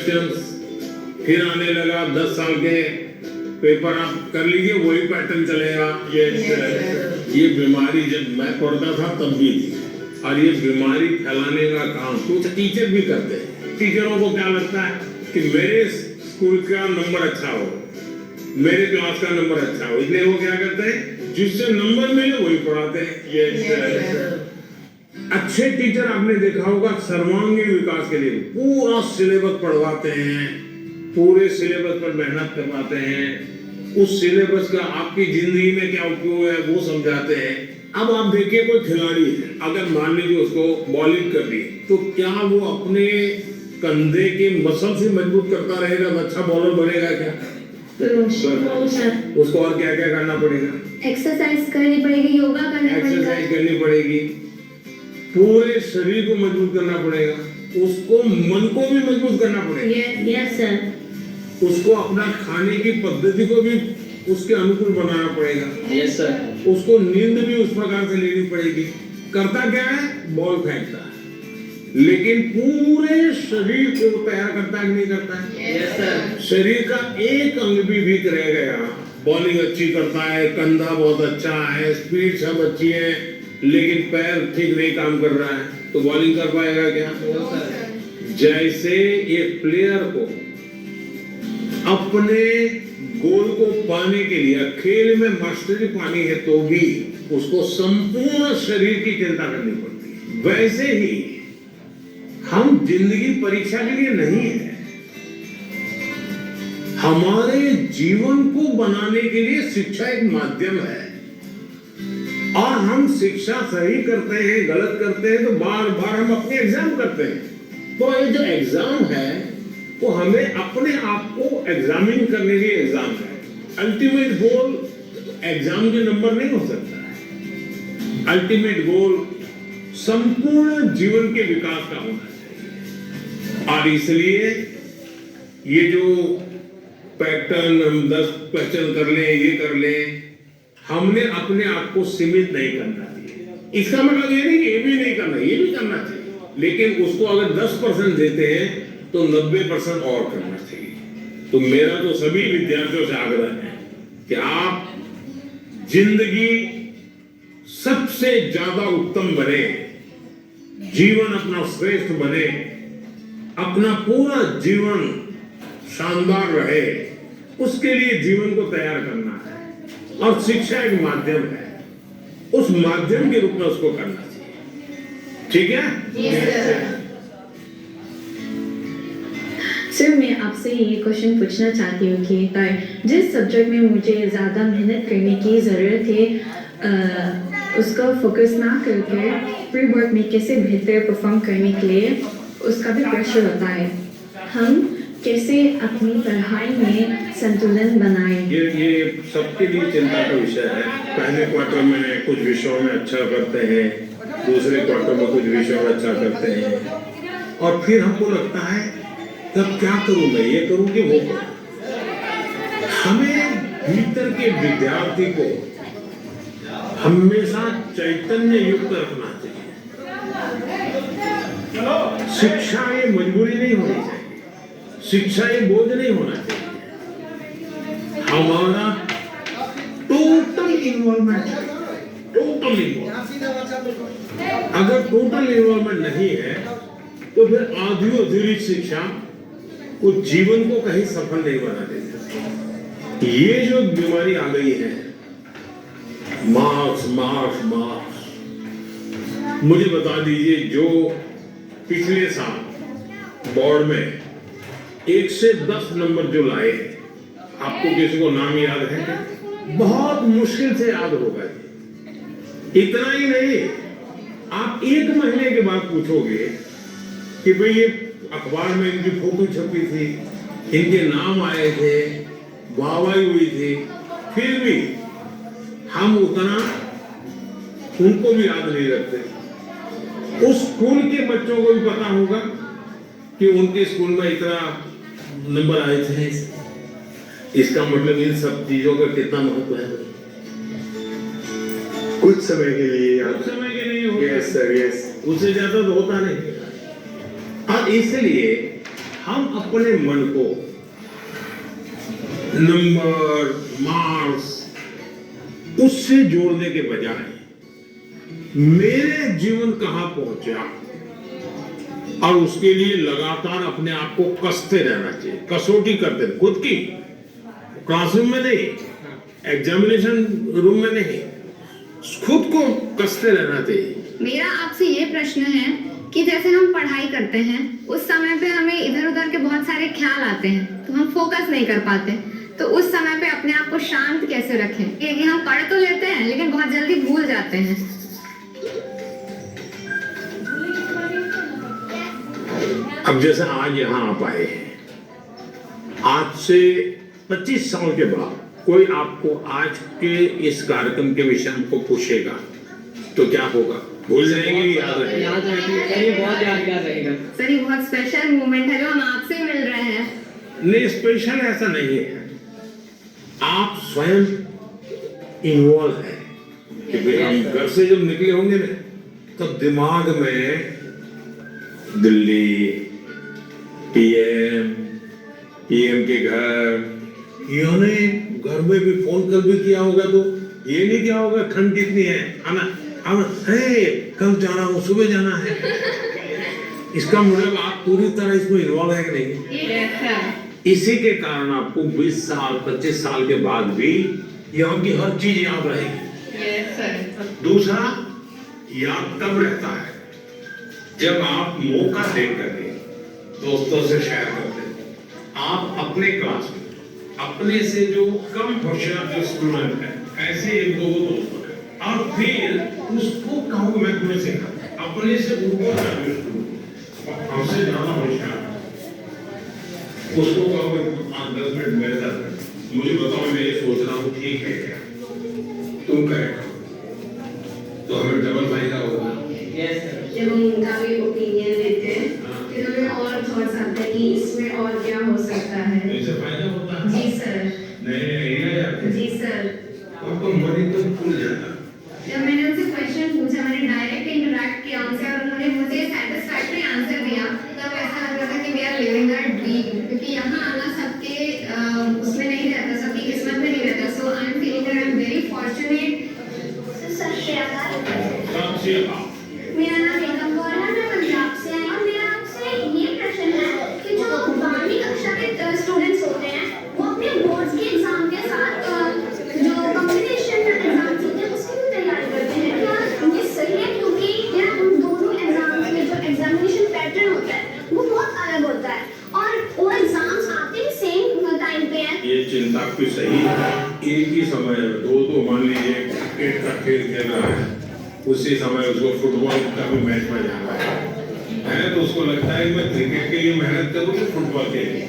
Questions, फिर आने लगा 10 साल के पेपर आप कर लीजिए, वही पैटर्न चलेगा। ये बीमारी जब मैं पढ़ता था तब भी थी, और ये बीमारी फैलाने का काम कुछ टीचर भी करते हैं। टीचरों को क्या लगता है कि मेरे स्कूल का नंबर अच्छा हो, मेरे क्लास का नंबर अच्छा हो, इसलिए वो क्या करते हैं, जिससे नंबर मिले वही पढ़ाते हैं। अच्छे टीचर आपने देखा होगा सर्वांगीण विकास के लिए पूरा सिलेबस पढ़वाते हैं, पूरे सिलेबस पर मेहनत करवाते हैं, उस सिलेबस का आपकी जिंदगी में क्या उपयोग है वो समझाते हैं। अब आप देखिए कोई खिलाड़ी है, अगर मान लीजिए उसको बॉलिंग कर दी, तो क्या वो अपने कंधे के मसल से मजबूत करता रहेगा, अच्छा बॉलर बनेगा क्या? उसको और क्या क्या करना पड़ेगा? एक्सरसाइज करनी पड़ेगी, योगा करनी पड़ेगी, पूरे शरीर को मजबूत करना पड़ेगा, उसको मन को भी मजबूत करना पड़ेगा। Yes sir. उसको अपना खाने की पद्धति को भी उसके अनुकूल बनाना पड़ेगा। Yes sir. उसको नींद भी उस प्रकार से लेनी पड़ेगी। करता क्या है? बॉल फेंकता है, लेकिन पूरे शरीर को तैयार करता है, नहीं करता है? Yes sir. शरीर का एक अंग भी वीक रह गया, बॉलिंग अच्छी करता है, कंधा बहुत अच्छा है, स्पीड सब अच्छी है, लेकिन पैर ठीक नहीं काम कर रहा है, तो बॉलिंग कर पाएगा क्या? जैसे एक प्लेयर को अपने गोल को पाने के लिए खेल में मास्टरी पानी है, तो भी उसको संपूर्ण शरीर की चिंता करनी पड़ती है। वैसे ही हम जिंदगी परीक्षा के लिए नहीं है, हमारे जीवन को बनाने के लिए शिक्षा एक माध्यम है, और हम शिक्षा सही करते हैं, गलत करते हैं, तो बार बार हम अपने एग्जाम करते हैं। तो ये जो एग्जाम है वो हमें अपने आप को एग्जामिन करने के लिए एग्जाम है। अल्टीमेट गोल एग्जाम के नंबर नहीं हो सकता है, अल्टीमेट गोल संपूर्ण जीवन के विकास का होना चाहिए। और इसलिए ये जो पैटर्न हम 10 क्वेश्चन कर लें, ये कर लें, हमने अपने आप को सीमित नहीं करना चाहिए। इसका मतलब ये नहीं कि ये भी नहीं करना, ये भी करना चाहिए, लेकिन उसको अगर 10% देते हैं तो 90% और करना चाहिए। तो मेरा तो सभी विद्यार्थियों से आग्रह है कि आप जिंदगी सबसे ज्यादा उत्तम बने, जीवन अपना श्रेष्ठ बने, अपना पूरा जीवन शानदार रहे, उसके लिए जीवन को तैयार करना है। और शिक्षा एक माध्यम है, उस माध्यम के रूप में उसको करना चाहिए। ठीक है? सर, मैं आपसे ये क्वेश्चन पूछना चाहती हूँ कि जिस सब्जेक्ट में मुझे ज़्यादा मेहनत करने की ज़रूरत है, उसका फोकस ना करके प्री वर्क में कैसे बेहतर परफॉर्म करने के लिए उसका भी प्रेशर होता है, हम कैसे अपनी पढ़ाई में संतुलन बनाएं? ये सबके लिए चिंता का विषय है। पहले क्वार्टर में कुछ विषयों में अच्छा करते हैं, दूसरे क्वार्टर में कुछ विषयों में अच्छा करते हैं, और फिर हमको लगता है तब क्या करूं मैं, ये करूं कि वो करूं। हमें भीतर के विद्यार्थी को हमेशा चैतन्य युक्त रखना चाहिए। शिक्षा ये मजबूरी नहीं होनी चाहिए, शिक्षा ये बोझ नहीं होना चाहिए। हमारा टोटल इन्वॉल्वमेंट है, टोटल इन्वॉल्वमेंट। अगर टोटल इन्वॉल्वमेंट नहीं है तो फिर आधी अधूरी शिक्षा वो जीवन को कहीं सफल नहीं बना देती। ये जो बीमारी आ गई है, मार्क्स मार्क्स मार्क्स, मुझे बता दीजिए जो पिछले साल बोर्ड में 1 से 10 नंबर जो लाए, आपको किसी को नाम याद है? बहुत मुश्किल से याद होगा। इतना ही नहीं, आप 1 महीने के बाद पूछोगे कि भाई ये अखबार में इनकी फोटो छपी थी, इनके नाम आए थे, वाहवाही हुई थी, फिर भी हम उतना उनको भी याद नहीं रखते। उस स्कूल के बच्चों को भी पता होगा कि उनके स्कूल में इतना नंबर आए थे। इसका मतलब इन सब चीजों का कितना महत्व है। कुछ समय के लिए याद, कुछ समय के लिए होता है। Yes sir, yes. उससे ज्यादा तो होता नहीं। और इसलिए हम अपने मन को नंबर, मार्क्स उससे जोड़ने के बजाय मेरे जीवन कहां पहुंचा और उसके लिए लगातार अपने आप को कसते रहना चाहिए, कसौटी करते रहना, खुद की, क्लासरूम में नहीं, एग्जामिनेशन रूम में नहीं, खुद को कसते रहना चाहिए। मेरा आपसे ये प्रश्न है कि जैसे हम पढ़ाई करते हैं उस समय पे हमें इधर उधर के बहुत सारे ख्याल आते हैं तो हम फोकस नहीं कर पाते, तो उस समय पे अपने आप को शांत कैसे रखें? क्योंकि हम पढ़ तो लेते हैं लेकिन बहुत जल्दी भूल जाते हैं। अब जैसे आज यहाँ आप आए हैं, आज से 25 साल के बाद कोई आपको आज के इस कार्यक्रम के विषय में पूछेगा तो क्या होगा? भूल जाएंगे, याद रहेगा? याद रहेगा सर, ये बहुत यादगार रहेगा सर, ये बहुत स्पेशल मोमेंट है जो हम आपसे मिल रहे हैं। नहीं, स्पेशल ऐसा नहीं है, आप स्वयं इन्वॉल्व है, क्योंकि हम घर से जब निकले होंगे ना तब दिमाग में दिल्ली, पीएम के घर, यानी घर में भी फोन कर भी किया होगा तो ये नहीं किया होगा ठंड कितनी है, आना कल जाना हो, सुबह जाना है। इसका मतलब आप पूरी तरह इसमें इन्वॉल्व है कि नहीं? इसी के कारण आपको 20 साल 25 साल के बाद भी यहाँ की हर चीज याद रहेगी। दूसरा, याद तब रहता है जब आप मौका देकर दोस्तों से शेयर करते हैं। आप अपने क्लास में अपने से जो कम होशियार स्टूडेंट है ऐसे एक दो दोस्त हैं और फिर उसको कहो मैं तुम्हें सिखा, अपने से ऊपर हमसे ज्यादा होशियार उसको कहो 10 मिनट मेरे साथ मुझे बताओ, मैं ये सोच रहा हूँ ठीक है क्या, तुम करेगा तो हमें डबल फायदा होगा। जब हम उनका भी ओपिनियन लेते हैं फिर हमें और थॉट्स आते हैं कि इसमें और क्या हो सकता है। इससे फायदा होता है। जी सर। नए आइडिया आते हैं। जी सर। आपको मन एकदम खुल जाता है। जब मैंने उनसे क्वेश्चन पूछा, मैंने डायरेक्ट इंटरेक्ट किया उनसे और उन्होंने मुझे सैटिस्फैक्टरी आंसर दिया, तब ऐसा लग रहा था कि we are living a dream, क्योंकि यहाँ आना सबके उसमें नहीं रहता, सबकी किस्मत में नहीं रहता। So I am feeling that I am very fortunate. सत श्री अकाल। मेरा नाम एकम कौर है, मैं पंजाब से आई हूँ। मेरा आपसे ये प्रश्न है कि जो 12वीं कक्षा के स्टूडेंट्स होते हैं वो अपने बोर्ड्स के एग्जाम के साथ जो कॉम्पिटिशन एग्जाम्स होते हैं उसकी भी तैयारी करते हैं। क्या ये सही है? क्योंकि क्या उन दोनों एग्जाम्स में जो एग्जामिनेशन पैटर्न होता है वो बहुत अलग होता है और वो एग्जाम्स आते ही सेम टाइम पे हैं। ये चिंता आपकी सही है। एक ही समय में दो मान लीजिए क्रिकेट का खेल खेल रहा है, उसी समय उसको फुटबॉल का भी मैच में जाना है तो उसको लगता है मैं क्रिकेट के लिए मेहनत करूँ तो फुटबॉल के लिए।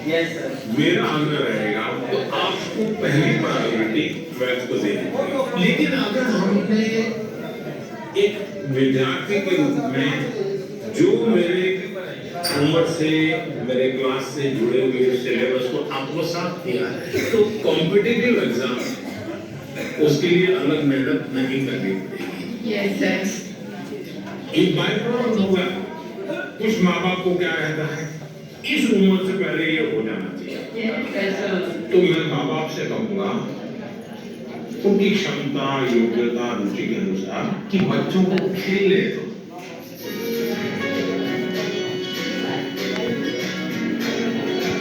मेरा आग्रह रहेगा तो आपको पहली प्रायोरिटी मैथ को देनी। लेकिन अगर हमने एक विद्यार्थी के रूप में जो मेरे उम्र से मेरे क्लास से जुड़े हुए सिलेबस को आपको साथ किया है तो कॉम्पिटिटिव एग्जाम उसके लिए अलग मेहनत नहीं करनी पड़ेगी। एक बाय प्रोडक्ट होगा। कुछ माँ बाप को क्या रहता है इस उम्र से पहले ये हो जाना चाहिए, तो मैं माँ बाप से कहूंगा उनकी क्षमता, योग्यता, रुचि के अनुसार कि बच्चों को खेलने दो।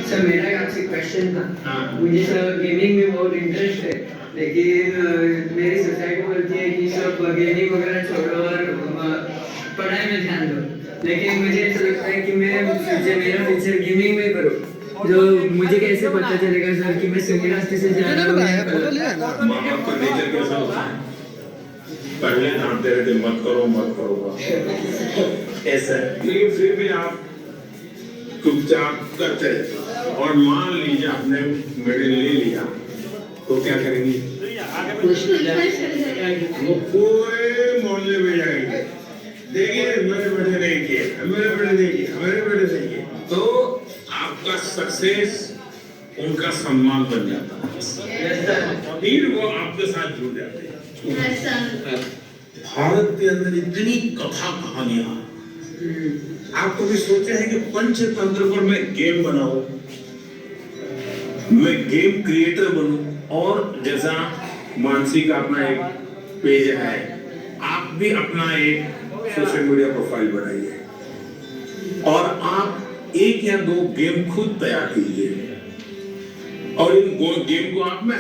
सर, मेरा आपसे क्वेश्चन था। हाँ। मुझे सर गेमिंग में बहुत इंटरेस्ट है, लेकिन मेरी सोसाइटी बोलती है कि सब गेमिंग वगैरह छोड़ो और पढ़ाई में ध्यान दो। लेकिन मुझे ऐसा लगता है कि मेरा फ्यूचर गेमिंग में करो, जो मुझे कैसे पता चलेगा सर कि मैं सही रास्ते से जा रहा हूँ? माँ बाप का नेचर कैसा होता है, पहले जानते रहते मत करो ऐसा, लेकिन फिर भी आप चुपचाप करते रहते और मान लीजिए आपने मेडल ले लिया तो क्या करेंगी? वो पूरे मोहल्ले में जाएंगे, देखिए मेरे बेटे ने किए, मेरे बेटे ने किया, मेरे बेटे ने किया, तो आपका सक्सेस उनका सम्मान बन जाता है, फिर वो आपके साथ जुड़ जाते हैं। भारत के अंदर इतनी कथा कहानियां आप कभी सोचे हैं कि पंचतंत्र पर मैं गेम बनाऊं, मैं गेम क्रिएटर बनूं? और जैसा मानसी का अपना एक पेज है, आप भी अपना एक सोशल मीडिया प्रोफाइल बनाइए और आप 1 या 2 गेम खुद तैयार कीजिए और इन गेम को आप में